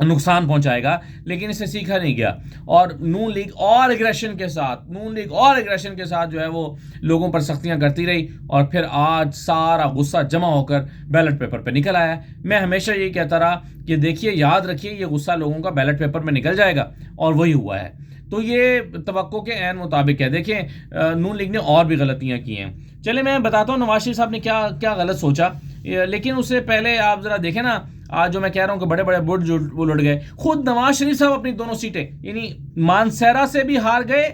نقصان پہنچائے گا، لیکن اسے سیکھا نہیں گیا، اور نون لیگ اور اگریشن کے ساتھ جو ہے وہ لوگوں پر سختیاں کرتی رہی، اور پھر آج سارا غصہ جمع ہو کر بیلٹ پیپر پہ نکل آیا. میں ہمیشہ یہی کہتا رہا کہ دیکھیے، یاد رکھیے، یہ غصہ لوگوں کا بیلٹ پیپر پہ نکل جائے گا، اور وہی ہوا ہے. تو یہ توقع کے عین مطابق ہے. دیکھیں نون لیگ نے اور بھی غلطیاں کی ہیں. چلے میں بتاتا ہوں نواز شریف صاحب نے کیا غلط سوچا، لیکن اس سے پہلے آپ ذرا دیکھیں نا، آج جو میں کہہ رہا ہوں کہ بڑے بڑے برج وہ لٹ گئے، خود نواز شریف صاحب اپنی دونوں سیٹیں یعنی مانسہرہ سے بھی ہار گئے،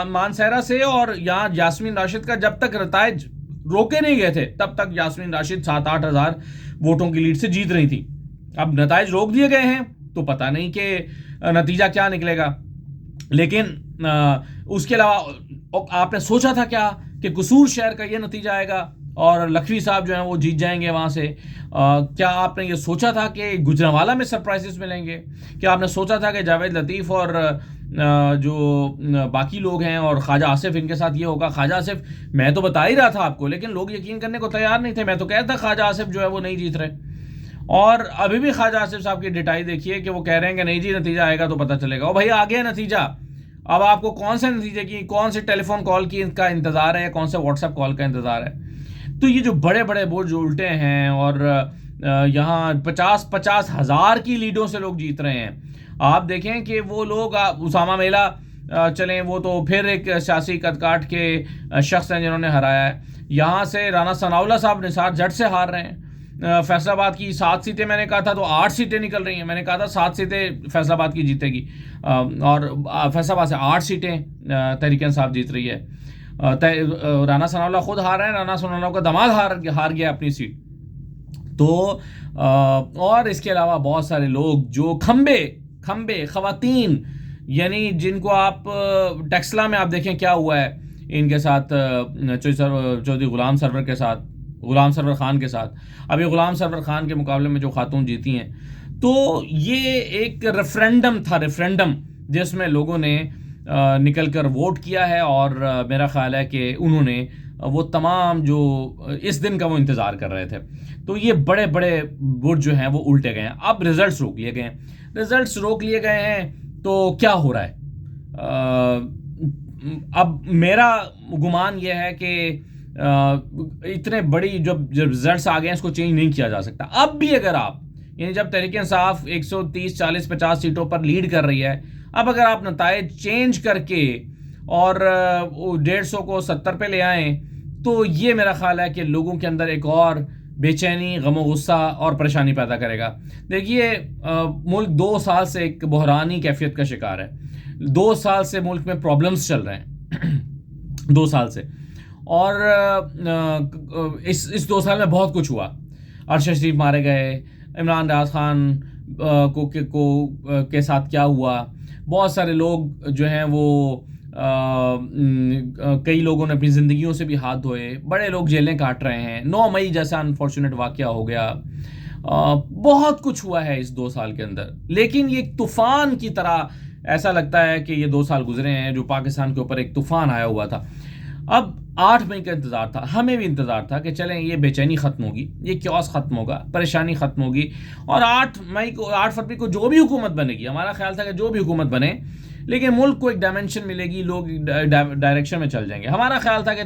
مانسہرہ سے، اور یہاں یاسمین راشد کا جب تک نتائج روکے نہیں گئے تھے تب تک یاسمین راشد 7-8 ہزار ووٹوں کی لیڈ سے جیت رہی تھی. اب نتائج روک دیے گئے ہیں تو پتہ نہیں کہ نتیجہ کیا نکلے گا. لیکن اس کے علاوہ آپ نے سوچا تھا کیا کہ قصور شہر کا یہ نتیجہ آئے گا اور لکھوی صاحب جو ہیں وہ جیت جائیں گے وہاں سے؟ کیا آپ نے یہ سوچا تھا کہ گجرانوالہ میں سرپرائزز ملیں گے؟ کیا آپ نے سوچا تھا کہ جاوید لطیف اور جو باقی لوگ ہیں اور خواجہ آصف، ان کے ساتھ یہ ہوگا؟ خواجہ آصف میں تو بتا ہی رہا تھا آپ کو، لیکن لوگ یقین کرنے کو تیار نہیں تھے. میں تو کہتا تھا خواجہ آصف جو ہے وہ نہیں جیت رہے، اور ابھی بھی خواجہ آصف صاحب کی ڈٹائی دیکھیے کہ وہ کہہ رہے ہیں کہ نہیں جی، نتیجہ آئے گا تو پتہ چلے گا. اور بھائی آ گیا نتیجہ. اب آپ کو کون سے نتیجے کی، کون سے ٹیلی فون کال کی کا انتظار ہے، یا کون سے واٹس ایپ کال کا انتظار ہے؟ تو یہ جو بڑے بڑے برج الٹے ہیں، اور یہاں 50 ہزار کی لیڈوں سے لوگ جیت رہے ہیں. آپ دیکھیں کہ وہ لوگ، اسامہ میلہ چلیں، وہ تو پھر ایک سیاسی قد کاٹ کے شخص ہیں جنہوں نے ہرایا ہے. یہاں سے رانا ثناءاللہ صاحب نثار جٹ سے ہار رہے ہیں. فیصل آباد کی 7 سیٹیں میں نے کہا تھا تو 8 سیٹیں نکل رہی ہیں. میں نے کہا تھا 7 سیٹیں فیصل آباد کی جیتے گی، اور فیصل آباد سے 8 سیٹیں تحریک انصاف جیت رہی ہے. رانا ثناءاللہ خود ہار رہے ہیں، رانا ثناءاللہ کا داماد ہار گیا اپنی سیٹ. تو اور اس کے علاوہ بہت سارے لوگ جو کھمبے خواتین، یعنی جن کو آپ ٹیکسلا میں آپ دیکھیں کیا ہوا ہے ان کے ساتھ، چودھری غلام سرور خان کے ساتھ. ابھی غلام سرور خان کے مقابلے میں جو خاتون جیتی ہیں، تو یہ ایک ریفرینڈم تھا، جس میں لوگوں نے نکل کر ووٹ کیا ہے، اور میرا خیال ہے کہ انہوں نے وہ تمام جو اس دن کا وہ انتظار کر رہے تھے. تو یہ بڑے بڑے برج جو ہیں وہ الٹے گئے ہیں. اب ریزلٹس روک لیے گئے ہیں تو کیا ہو رہا ہے؟ اب میرا گمان یہ ہے کہ اتنے بڑی جب ریزلٹس آ گئے ہیں اس کو چینج نہیں کیا جا سکتا. اب بھی اگر آپ، یعنی جب تحریک انصاف 130 40 50 سیٹوں پر لیڈ کر رہی ہے، اب اگر آپ نتائج چینج کر کے اور 150 کو 70 پہ لے آئیں، تو یہ میرا خیال ہے کہ لوگوں کے اندر ایک اور بے چینی، غم و غصہ اور پریشانی پیدا کرے گا. دیکھیے ملک 2 سال سے ایک بحرانی کیفیت کا شکار ہے. 2 سال سے ملک میں پرابلمز چل رہے ہیں 2 سال سے، اور اس 2 سال میں بہت کچھ ہوا. ارشد شریف مارے گئے، عمران ریاض خان کے ساتھ کیا ہوا، بہت سارے لوگ جو ہیں وہ کئی لوگوں نے اپنی زندگیوں سے بھی ہاتھ دھوئے، بڑے لوگ جیلیں کاٹ رہے ہیں. 9 مئی جیسا انفارچونیٹ واقعہ ہو گیا. بہت کچھ ہوا ہے اس 2 سال کے اندر، لیکن یہ ایک طوفان کی طرح ایسا لگتا ہے کہ یہ 2 سال گزرے ہیں جو پاکستان کے اوپر ایک طوفان آیا ہوا تھا. اب 8 مئی کا انتظار تھا، ہمیں بھی انتظار تھا کہ چلیں یہ بے چینی ختم ہوگی، یہ کیوس ختم ہوگا، پریشانی ختم ہوگی، اور 8 فروری کو جو بھی حکومت بنے گی، ہمارا خیال تھا کہ جو بھی حکومت بنے، لیکن ملک کو ایک ڈائمنشن ملے گی، لوگ ڈائریکشن میں چل جائیں گے. ہمارا خیال تھا کہ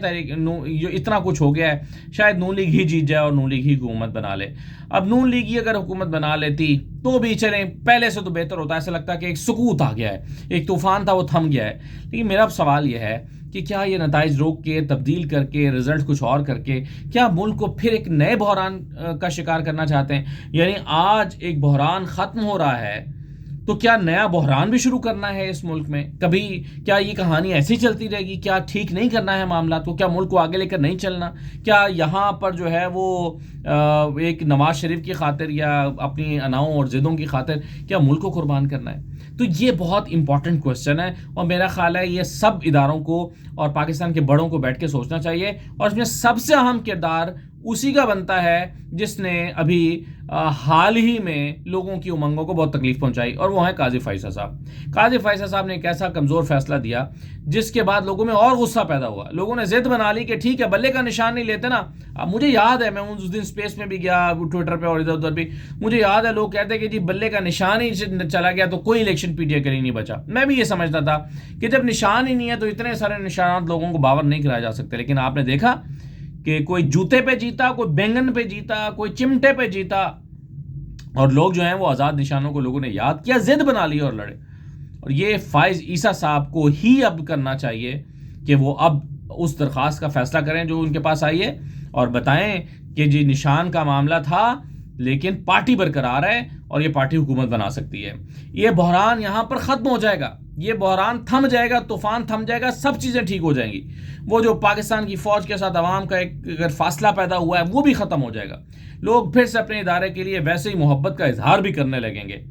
اتنا کچھ ہو گیا ہے، شاید نون لیگ ہی جیت جائے اور نون لیگ ہی حکومت بنا لے. اب نون لیگ ہی اگر حکومت بنا لیتی تو بھی چلیں، پہلے سے تو بہتر ہوتا. ایسا لگتا ہے کہ ایک سکوت آ گیا ہے، ایک طوفان تھا وہ تھم گیا ہے. لیکن میرا سوال یہ ہے کہ کیا یہ نتائج روک کے، تبدیل کر کے، رزلٹ کچھ اور کر کے، کیا ملک کو پھر ایک نئے بحران کا شکار کرنا چاہتے ہیں؟ یعنی آج ایک بحران ختم ہو رہا ہے تو کیا نیا بحران بھی شروع کرنا ہے اس ملک میں؟ کبھی کیا یہ کہانی ایسی چلتی رہے گی؟ کیا ٹھیک نہیں کرنا ہے معاملات کو؟ کیا ملک کو آگے لے کر نہیں چلنا؟ کیا یہاں پر جو ہے وہ ایک نواز شریف کی خاطر یا اپنی اناؤں اور ضدوں کی خاطر کیا ملک کو قربان کرنا ہے؟ تو یہ بہت امپورٹنٹ کوسچن ہے، اور میرا خیال ہے یہ سب اداروں کو اور پاکستان کے بڑوں کو بیٹھ کے سوچنا چاہیے. اور اس میں سب سے اہم کردار اسی کا بنتا ہے جس نے ابھی حال ہی میں لوگوں کی امنگوں کو بہت تکلیف پہنچائی، اور وہ ہیں قاضی فائصہ صاحب۔ قاضی فائصہ صاحب نے ایک ایسا کمزور فیصلہ دیا جس کے بعد لوگوں میں اور غصہ پیدا ہوا، لوگوں نے ضد بنا لی کہ ٹھیک ہے بلے کا نشان نہیں لیتے نا۔ اب مجھے یاد ہے، میں اس دن اسپیس میں بھی گیا، ٹویٹر پہ اور ادھر ادھر بھی، مجھے یاد ہے لوگ کہتے ہیں کہ جی بلے کا نشان ہی چلا گیا تو کوئی الیکشن پی ٹی آئی کے لیے نہیں بچا۔ میں بھی یہ سمجھتا تھا کہ جب نشان ہی نہیں ہے تو اتنے سارے نشانات لوگوں کو باور نہیں کرایا جا سکتے، لیکن آپ نے دیکھا کہ کوئی جوتے پہ جیتا، کوئی بینگن پہ جیتا، کوئی چمٹے پہ جیتا، اور لوگ جو ہیں وہ آزاد نشانوں کو لوگوں نے یاد کیا، ضد بنا لی اور لڑے۔ اور یہ فائز عیسیٰ صاحب کو ہی اب کرنا چاہیے کہ وہ اب اس درخواست کا فیصلہ کریں جو ان کے پاس آئی ہے، اور بتائیں کہ جی نشان کا معاملہ تھا لیکن پارٹی برقرار ہے اور یہ پارٹی حکومت بنا سکتی ہے۔ یہ بحران یہاں پر ختم ہو جائے گا، یہ بحران تھم جائے گا، طوفان تھم جائے گا، سب چیزیں ٹھیک ہو جائیں گی۔ وہ جو پاکستان کی فوج کے ساتھ عوام کا ایک اگر فاصلہ پیدا ہوا ہے وہ بھی ختم ہو جائے گا، لوگ پھر سے اپنے ادارے کے لیے ویسے ہی محبت کا اظہار بھی کرنے لگیں گے۔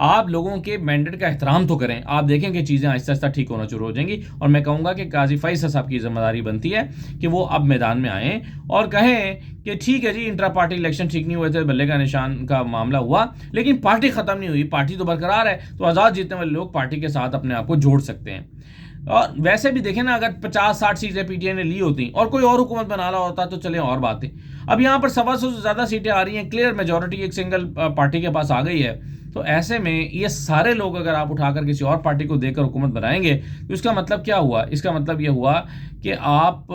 آپ لوگوں کے مینڈیٹ کا احترام تو کریں، آپ دیکھیں کہ چیزیں آہستہ آہستہ ٹھیک ہونا شروع ہو جائیں گی۔ اور میں کہوں گا کہ قاضی فائصہ صاحب کی ذمہ داری بنتی ہے کہ وہ اب میدان میں آئیں اور کہیں کہ ٹھیک ہے جی انٹرا پارٹی الیکشن ٹھیک نہیں ہوئے تھے، بلے کا نشان کا معاملہ ہوا، لیکن پارٹی ختم نہیں ہوئی، پارٹی تو برقرار ہے، تو آزاد جیتنے والے لوگ پارٹی کے ساتھ اپنے آپ کو جوڑ سکتے ہیں۔ اور ویسے بھی دیکھیں نا، اگر 50-60 سیٹیں پی ٹی آئی نے لی ہوتی اور کوئی اور حکومت بنا رہا ہوتا تو چلیں اور باتیں۔ اب یہاں پر 125 سے زیادہ سیٹیں آ رہی ہیں، کلیئر میجورٹی ایک سنگل پارٹی کے پاس آ گئی ہے، تو ایسے میں یہ سارے لوگ اگر آپ اٹھا کر کسی اور پارٹی کو دے کر حکومت بنائیں گے تو اس کا مطلب کیا ہوا؟ اس کا مطلب یہ ہوا کہ آپ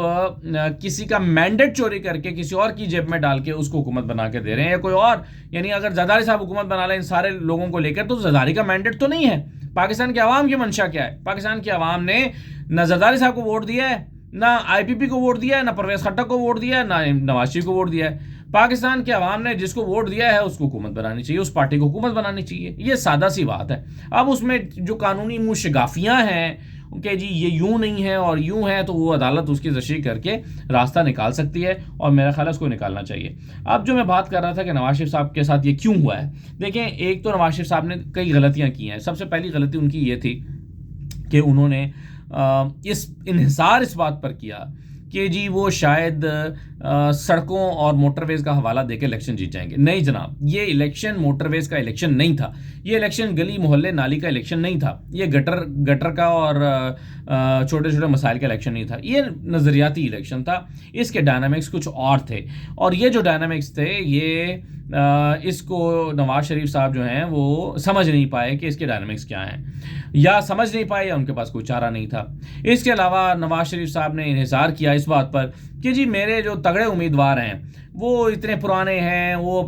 کسی کا مینڈیٹ چوری کر کے کسی اور کی جیب میں ڈال کے اس کو حکومت بنا کے دے رہے ہیں، یا کوئی اور، یعنی اگر زرداری صاحب حکومت بنا لیں ان سارے لوگوں کو لے کر تو زرداری کا مینڈیٹ تو نہیں ہے۔ پاکستان کے عوام کی منشا کیا ہے؟ پاکستان کی عوام نے نہ زرداری صاحب کو ووٹ دیا ہے، نہ آئی پی پی کو ووٹ دیا ہے، نہ پرویز خٹک کو ووٹ دیا ہے، نہ نواز شریف کو ووٹ دیا ہے۔ پاکستان کے عوام نے جس کو ووٹ دیا ہے اس کو حکومت بنانی چاہیے، اس پارٹی کو حکومت بنانی چاہیے، یہ سادہ سی بات ہے۔ اب اس میں جو قانونی منہ شگافیاں ہیں کہ جی یہ یوں نہیں ہے اور یوں ہے، تو وہ عدالت اس کی تشریح کر کے راستہ نکال سکتی ہے، اور میرا خیال ہے اس کو نکالنا چاہیے۔ اب جو میں بات کر رہا تھا کہ نواز شریف صاحب کے ساتھ یہ کیوں ہوا ہے، دیکھیں ایک تو نواز شریف صاحب نے کئی غلطیاں کی ہیں۔ سب سے پہلی غلطی ان کی یہ تھی کہ انہوں نے انحصار اس بات پر کیا کہ جی وہ شاید سڑکوں اور موٹر ویز کا حوالہ دے کے الیکشن جیت جائیں گے۔ نہیں جناب، یہ الیکشن موٹر ویز کا الیکشن نہیں تھا، یہ الیکشن گلی محلے نالی کا الیکشن نہیں تھا، یہ گٹر کا اور چھوٹے چھوٹے مسائل کا الیکشن نہیں تھا، یہ نظریاتی الیکشن تھا۔ اس کے ڈائنامکس کچھ اور تھے، اور یہ جو ڈائنامکس تھے یہ اس کو نواز شریف صاحب جو ہیں وہ سمجھ نہیں پائے کہ اس کے ڈائنامکس کیا ہیں، یا سمجھ نہیں پائے یا ان کے پاس کوئی چارہ نہیں تھا۔ اس کے علاوہ نواز شریف صاحب نے انحصار کیا اس بات پر کہ جی میرے جو تگڑے امیدوار ہیں وہ اتنے پرانے ہیں، وہ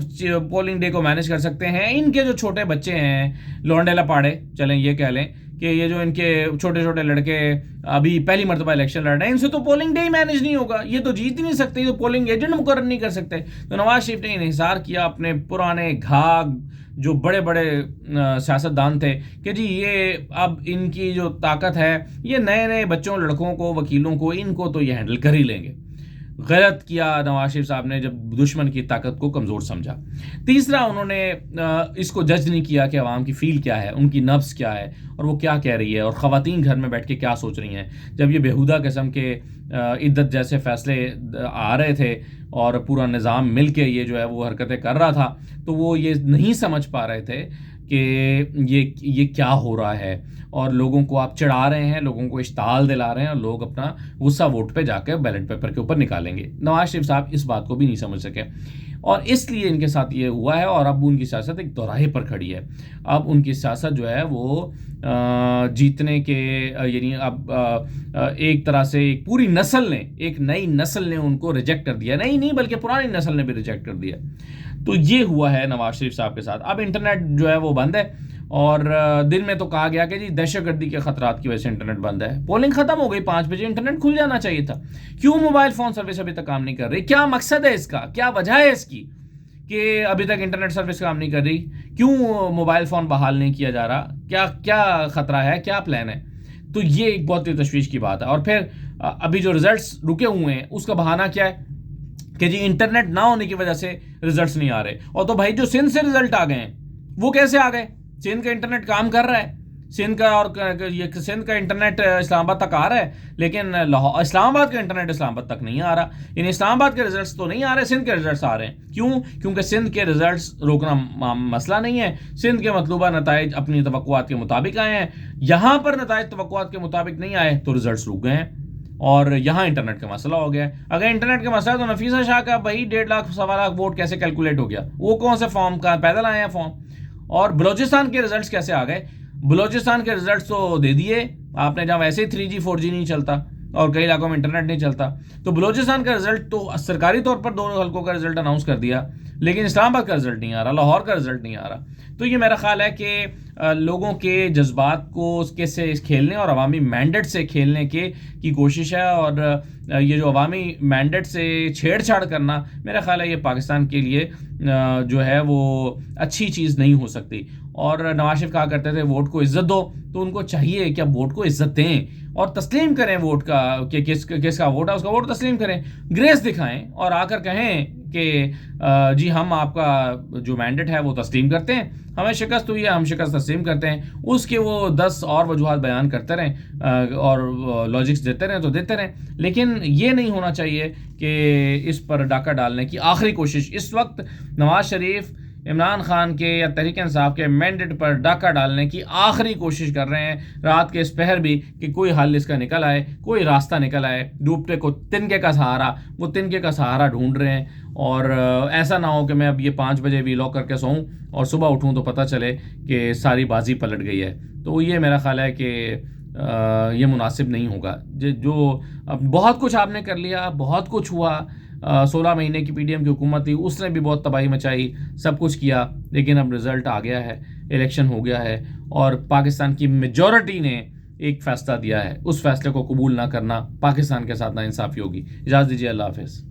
پولنگ ڈے کو مینیج کر سکتے ہیں، ان کے جو چھوٹے بچے ہیں لونڈے لپاڑے، چلیں یہ کہہ لیں کہ یہ جو ان کے چھوٹے چھوٹے لڑکے ابھی پہلی مرتبہ الیکشن لڑ رہے ہیں، ان سے تو پولنگ ڈے ہی مینیج نہیں ہوگا، یہ تو جیت ہی نہیں سکتے، یہ تو پولنگ ایجنٹ مقرر نہیں کر سکتے۔ تو نواز شریف نے انحصار کیا اپنے پرانے گھاگ جو بڑے بڑے سیاستدان تھے کہ جی یہ اب ان کی جو طاقت ہے یہ نئے نئے بچوں لڑکوں کو وکیلوں کو ان کو تو یہ ہینڈل کر ہی لیں گے۔ غلط کیا نواز شریف صاحب نے جب دشمن کی طاقت کو کمزور سمجھا۔ تیسرا، انہوں نے اس کو جج نہیں کیا کہ عوام کی فیل کیا ہے، ان کی نبض کیا ہے اور وہ کیا کہہ رہی ہے، اور خواتین گھر میں بیٹھ کے کیا سوچ رہی ہیں جب یہ بیہودہ قسم کے عدت جیسے فیصلے آ رہے تھے اور پورا نظام مل کے یہ جو ہے وہ حرکتیں کر رہا تھا، تو وہ یہ نہیں سمجھ پا رہے تھے کہ یہ کیا ہو رہا ہے، اور لوگوں کو آپ چڑھا رہے ہیں، لوگوں کو اشتعال دلا رہے ہیں، اور لوگ اپنا غصہ ووٹ پہ جا کے بیلٹ پیپر کے اوپر نکالیں گے۔ نواز شریف صاحب اس بات کو بھی نہیں سمجھ سکے، اور اس لیے ان کے ساتھ یہ ہوا ہے، اور اب ان کی سیاست ایک دوراہے پر کھڑی ہے۔ اب ان کی سیاست جو ہے وہ جیتنے کے، یعنی اب ایک طرح سے ایک پوری نسل نے، ایک نئی نسل نے ان کو ریجیکٹ کر دیا، نہیں بلکہ پرانی نسل نے بھی ریجیکٹ کر دیا۔ تو یہ ہوا ہے نواز شریف صاحب کے ساتھ۔ اب انٹرنیٹ جو ہے وہ بند ہے، اور دن میں تو کہا گیا کہ جی دہشت گردی کے خطرات کی وجہ سے انٹرنیٹ بند ہے۔ پولنگ ختم ہو گئی 5 بجے، انٹرنیٹ کھل جانا چاہیے تھا۔ کیوں موبائل فون سروس ابھی تک کام نہیں کر رہی؟ کیا مقصد ہے اس کا؟ کیا وجہ ہے اس کی کہ ابھی تک انٹرنیٹ سروس کام نہیں کر رہی؟ کیوں موبائل فون بحال نہیں کیا جا رہا؟ کیا خطرہ ہے؟ کیا پلان ہے؟ تو یہ ایک بہت ہی تشویش کی بات ہے۔ اور پھر ابھی جو ریزلٹس رکے ہوئے ہیں اس کا بہانہ کیا ہے کہ جی انٹرنیٹ نہ ہونے کی وجہ سے ریزلٹس نہیں آ رہے۔ اور تو بھائی جو سندھ سے ریزلٹ آ گئے ہیں وہ کیسے آ گئے؟ سندھ کا انٹرنیٹ کام کر رہا ہے، سندھ کا اور یہ سندھ کا انٹرنیٹ اسلام آباد تک آ رہا ہے، لیکن اسلام آباد کا انٹرنیٹ اسلام آباد تک نہیں آ رہا. یعنی اسلام آباد کے ریزلٹس تو نہیں آ رہے، سندھ کے ریزلٹس آ رہے ہیں. کیوں؟ کیونکہ سندھ کے ریزلٹس روکنا مسئلہ نہیں ہے. سندھ کے مطلوبہ نتائج اپنی توقعات کے مطابق آئے ہیں. یہاں پر نتائج توقعات کے مطابق نہیں آئے تو ریزلٹس رک گئے ہیں، اور یہاں انٹرنیٹ کا مسئلہ ہو گیا ہے. اگر انٹرنیٹ کا مسئلہ ہے تو نفیسہ شاہ کا بھائی 1.5 لاکھ 1.25 لاکھ ووٹ کیسے کیلکولیٹ ہو گیا؟ وہ کون سے فارم کا پیدل آئے ہیں فارم؟ اور بلوچستان کے ریزلٹس کیسے آ گئے؟ بلوچستان کے ریزلٹس تو دے دیے آپ نے، جہاں ویسے ہی 3G 4G نہیں چلتا اور کئی علاقوں میں انٹرنیٹ نہیں چلتا. تو بلوچستان کا رزلٹ تو سرکاری طور پر 2 حلقوں کا رزلٹ اناؤنس کر دیا، لیکن اسلام آباد کا رزلٹ نہیں آ رہا، لاہور کا رزلٹ نہیں آ رہا. تو یہ میرا خیال ہے کہ لوگوں کے جذبات کو سے کھیلنے اور عوامی مینڈیٹ سے کھیلنے کی کوشش ہے، اور یہ جو عوامی مینڈیٹ سے چھیڑ چھاڑ کرنا، میرا خیال ہے یہ پاکستان کے لیے جو ہے وہ اچھی چیز نہیں ہو سکتی. اور نواز شریف کہا کرتے تھے ووٹ کو عزت دو، تو ان کو چاہیے کہ اب ووٹ کو عزت دیں اور تسلیم کریں ووٹ کا، کہ کس کا ووٹ ہے اس کا ووٹ تسلیم کریں، گریس دکھائیں اور آ کر کہیں کہ جی ہم آپ کا جو مینڈیٹ ہے وہ تسلیم کرتے ہیں، ہمیں شکست ہوئی ہے ہم شکست تسلیم کرتے ہیں. اس کے وہ 10 اور وجوہات بیان کرتے رہیں اور لاجکس دیتے رہیں تو دیتے رہیں، لیکن یہ نہیں ہونا چاہیے کہ اس پر ڈاکہ ڈالنے کی آخری کوشش. اس وقت نواز شریف عمران خان کے یا تحریک انصاف کے مینڈیٹ پر ڈاکہ ڈالنے کی آخری کوشش کر رہے ہیں رات کے اس پہر بھی، کہ کوئی حل اس کا نکل آئے، کوئی راستہ نکل آئے. ڈوبتے کو تنکے کا سہارا، وہ تنکے کا سہارا ڈھونڈ رہے ہیں. اور ایسا نہ ہو کہ میں اب یہ 5 بجے ویلاگ کر کے سوؤں اور صبح اٹھوں تو پتہ چلے کہ ساری بازی پلٹ گئی ہے. تو یہ میرا خیال ہے کہ یہ مناسب نہیں ہوگا. جو بہت کچھ آپ نے کر لیا، بہت کچھ ہوا، 16 مہینے کی پی ڈی ایم کی حکومت تھی، اس نے بھی بہت تباہی مچائی، سب کچھ کیا، لیکن اب رزلٹ آ گیا ہے، الیکشن ہو گیا ہے، اور پاکستان کی میجورٹی نے ایک فیصلہ دیا ہے. اس فیصلے کو قبول نہ کرنا پاکستان کے ساتھ ناانصافی ہوگی. اجازت دیجیے، اللہ حافظ.